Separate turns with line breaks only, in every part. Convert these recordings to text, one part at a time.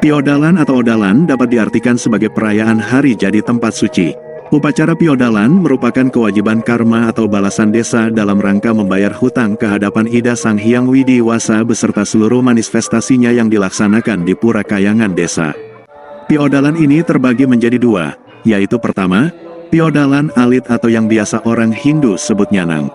Piodalan atau odalan dapat diartikan sebagai perayaan hari jadi tempat suci. Upacara piodalan merupakan kewajiban karma atau balasan desa dalam rangka membayar hutang ke hadapan Ida Sang Hyang Widiwasa beserta seluruh manifestasinya yang dilaksanakan di Pura Kayangan desa. Piodalan ini terbagi menjadi dua, yaitu pertama, piodalan alit atau yang biasa orang Hindu sebut nyanang.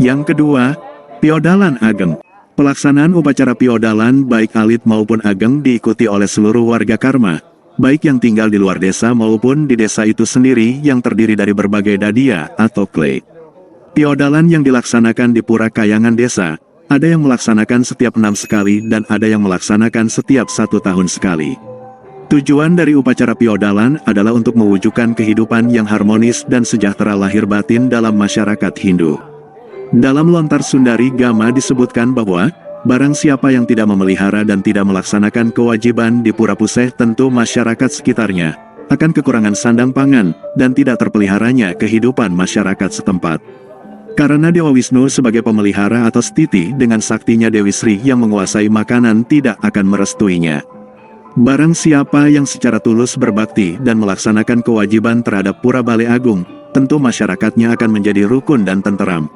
Yang kedua, piodalan ageng. Pelaksanaan upacara piodalan baik alit maupun ageng diikuti oleh seluruh warga karma, baik yang tinggal di luar desa maupun di desa itu sendiri yang terdiri dari berbagai dadia atau klei. Piodalan yang dilaksanakan di Pura Kayangan desa, ada yang melaksanakan setiap 6 sekali dan ada yang melaksanakan setiap 1 tahun sekali. Tujuan dari upacara piodalan adalah untuk mewujudkan kehidupan yang harmonis dan sejahtera lahir batin dalam masyarakat Hindu. Dalam Lontar Sundari Gama disebutkan bahwa, barang siapa yang tidak memelihara dan tidak melaksanakan kewajiban di Pura Puseh tentu masyarakat sekitarnya akan kekurangan sandang pangan dan tidak terpeliharanya kehidupan masyarakat setempat. Karena Dewa Wisnu sebagai pemelihara atau stiti dengan saktinya Dewi Sri yang menguasai makanan tidak akan merestuinya. Barang siapa yang secara tulus berbakti dan melaksanakan kewajiban terhadap Pura Balai Agung, tentu masyarakatnya akan menjadi rukun dan tenteram.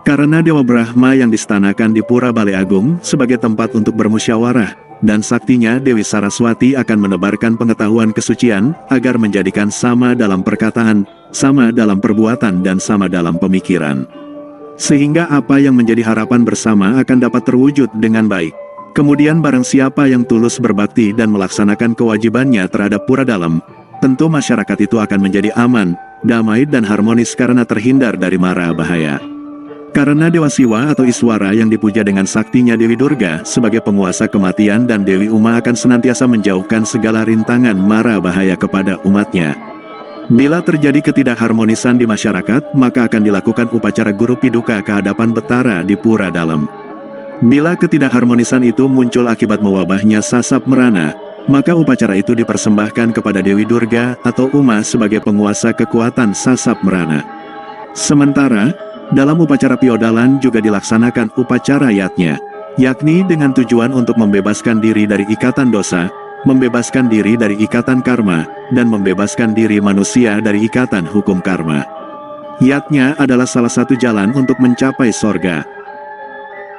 Karena Dewa Brahma yang distanakan di Pura Balai Agung sebagai tempat untuk bermusyawarah, dan saktinya Dewi Saraswati akan menebarkan pengetahuan kesucian agar menjadikan sama dalam perkataan, sama dalam perbuatan dan sama dalam pemikiran. Sehingga apa yang menjadi harapan bersama akan dapat terwujud dengan baik. Kemudian barang siapa yang tulus berbakti dan melaksanakan kewajibannya terhadap Pura Dalam, tentu masyarakat itu akan menjadi aman, damai dan harmonis karena terhindar dari mara bahaya. Karena Dewa Siwa atau Iswara yang dipuja dengan saktinya Dewi Durga sebagai penguasa kematian dan Dewi Uma akan senantiasa menjauhkan segala rintangan mara bahaya kepada umatnya. Bila terjadi ketidakharmonisan di masyarakat, maka akan dilakukan upacara Guru Piduka ke hadapan Betara di Pura Dalam. Bila ketidakharmonisan itu muncul akibat mewabahnya sasab merana, maka upacara itu dipersembahkan kepada Dewi Durga atau Uma sebagai penguasa kekuatan sasab merana. Sementara, dalam upacara piodalan juga dilaksanakan upacara yatnya, yakni dengan tujuan untuk membebaskan diri dari ikatan dosa, membebaskan diri dari ikatan karma, dan membebaskan diri manusia dari ikatan hukum karma. Yatnya adalah salah satu jalan untuk mencapai sorga.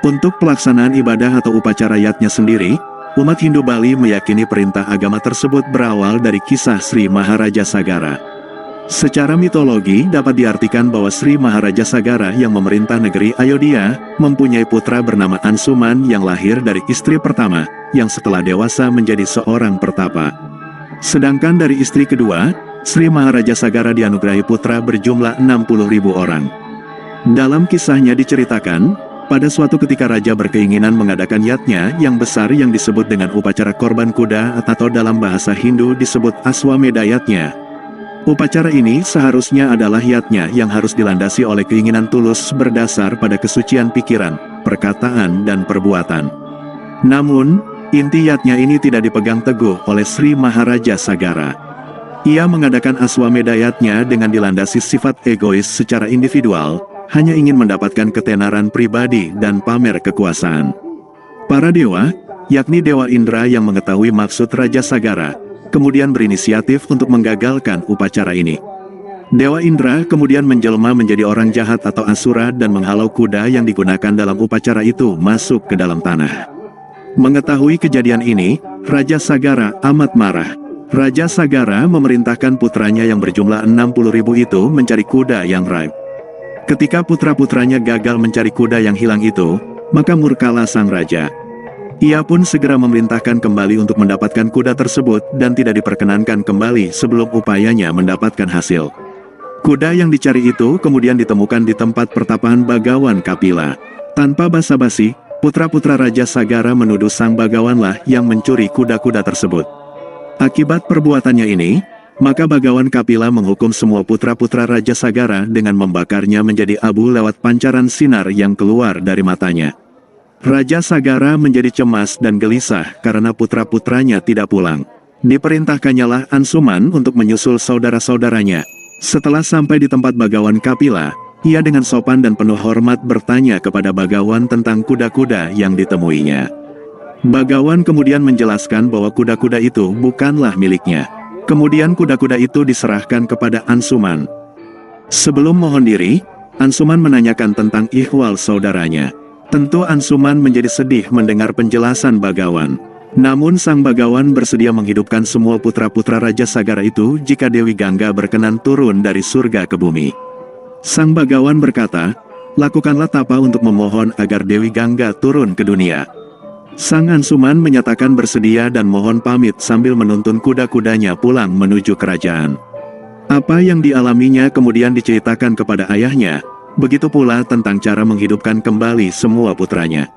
Untuk pelaksanaan ibadah atau upacara yatnya sendiri, umat Hindu Bali meyakini perintah agama tersebut berawal dari kisah Sri Maharaja Sagara. Secara mitologi dapat diartikan bahwa Sri Maharaja Sagara yang memerintah negeri Ayodhya mempunyai putra bernama Ansuman yang lahir dari istri pertama, yang setelah dewasa menjadi seorang pertapa. Sedangkan dari istri kedua, Sri Maharaja Sagara dianugerahi putra berjumlah 60.000 orang. Dalam kisahnya diceritakan, pada suatu ketika raja berkeinginan mengadakan yatnya yang besar yang disebut dengan upacara korban kuda atau dalam bahasa Hindu disebut Aswamedha yatnya. Upacara ini seharusnya adalah yatnya yang harus dilandasi oleh keinginan tulus berdasar pada kesucian pikiran, perkataan dan perbuatan. Namun, inti yatnya ini tidak dipegang teguh oleh Sri Maharaja Sagara. Ia mengadakan Aswamedha yatnya dengan dilandasi sifat egois secara individual, hanya ingin mendapatkan ketenaran pribadi dan pamer kekuasaan. Para dewa, yakni Dewa Indra yang mengetahui maksud Raja Sagara, kemudian berinisiatif untuk menggagalkan upacara ini. Dewa Indra kemudian menjelma menjadi orang jahat atau asura dan menghalau kuda yang digunakan dalam upacara itu masuk ke dalam tanah. Mengetahui kejadian ini, Raja Sagara amat marah. Raja Sagara memerintahkan putranya yang berjumlah 60.000 itu mencari kuda yang raib. Ketika putra-putranya gagal mencari kuda yang hilang itu, maka murkalah sang raja. Ia pun segera memerintahkan kembali untuk mendapatkan kuda tersebut dan tidak diperkenankan kembali sebelum upayanya mendapatkan hasil. Kuda yang dicari itu kemudian ditemukan di tempat pertapaan Bagawan Kapila. Tanpa basa-basi, putra-putra Raja Sagara menuduh sang Bagawanlah yang mencuri kuda-kuda tersebut. Akibat perbuatannya ini, maka Bagawan Kapila menghukum semua putra-putra Raja Sagara dengan membakarnya menjadi abu lewat pancaran sinar yang keluar dari matanya. Raja Sagara menjadi cemas dan gelisah karena putra-putranya tidak pulang. Diperintahkannyalah Ansuman untuk menyusul saudara-saudaranya. Setelah sampai di tempat Bagawan Kapila, ia dengan sopan dan penuh hormat bertanya kepada Bagawan tentang kuda-kuda yang ditemuinya. Bagawan kemudian menjelaskan bahwa kuda-kuda itu bukanlah miliknya. Kemudian kuda-kuda itu diserahkan kepada Ansuman. Sebelum mohon diri, Ansuman menanyakan tentang ihwal saudaranya. Tentu Ansuman menjadi sedih mendengar penjelasan Bagawan. Namun sang Bagawan bersedia menghidupkan semua putra-putra Raja Sagara itu jika Dewi Gangga berkenan turun dari surga ke bumi. Sang Bagawan berkata, "Lakukanlah tapa untuk memohon agar Dewi Gangga turun ke dunia." Sang Ansuman menyatakan bersedia dan mohon pamit sambil menuntun kuda-kudanya pulang menuju kerajaan. Apa yang dialaminya kemudian diceritakan kepada ayahnya, begitu pula tentang cara menghidupkan kembali semua putranya.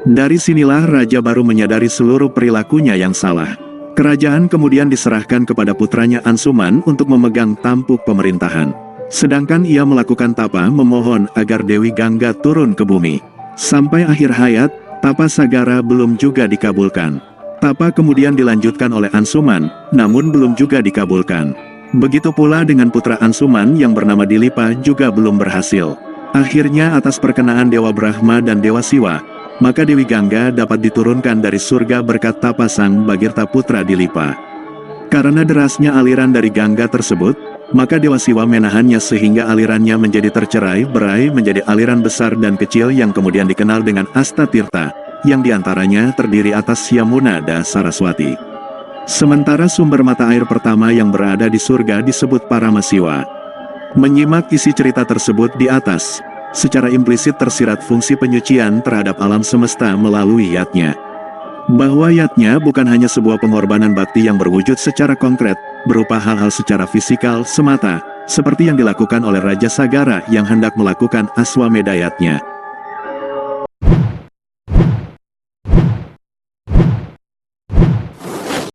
Dari sinilah raja baru menyadari seluruh perilakunya yang salah. Kerajaan kemudian diserahkan kepada putranya Ansuman untuk memegang tampuk pemerintahan. Sedangkan ia melakukan tapa memohon agar Dewi Gangga turun ke bumi. Sampai akhir hayat, tapa Sagara belum juga dikabulkan. Tapa kemudian dilanjutkan oleh Ansuman, namun belum juga dikabulkan. Begitu pula dengan putra Ansuman yang bernama Dilipa juga belum berhasil. Akhirnya atas perkenaan Dewa Brahma dan Dewa Siwa, maka Dewi Gangga dapat diturunkan dari surga berkat tapa sang Bagirta putra Dilipa. Karena derasnya aliran dari Gangga tersebut, maka Dewa Siwa menahannya sehingga alirannya menjadi tercerai-berai menjadi aliran besar dan kecil yang kemudian dikenal dengan Astatirta, yang diantaranya terdiri atas Yamuna dan Saraswati. Sementara sumber mata air pertama yang berada di surga disebut Paramasiwa. Menyimak isi cerita tersebut di atas, secara implisit tersirat fungsi penyucian terhadap alam semesta melalui yatnya. Bahwa yatnya bukan hanya sebuah pengorbanan bakti yang berwujud secara konkret, berupa hal-hal secara fisikal semata, seperti yang dilakukan oleh Raja Sagara yang hendak melakukan Aswamedha yatnya.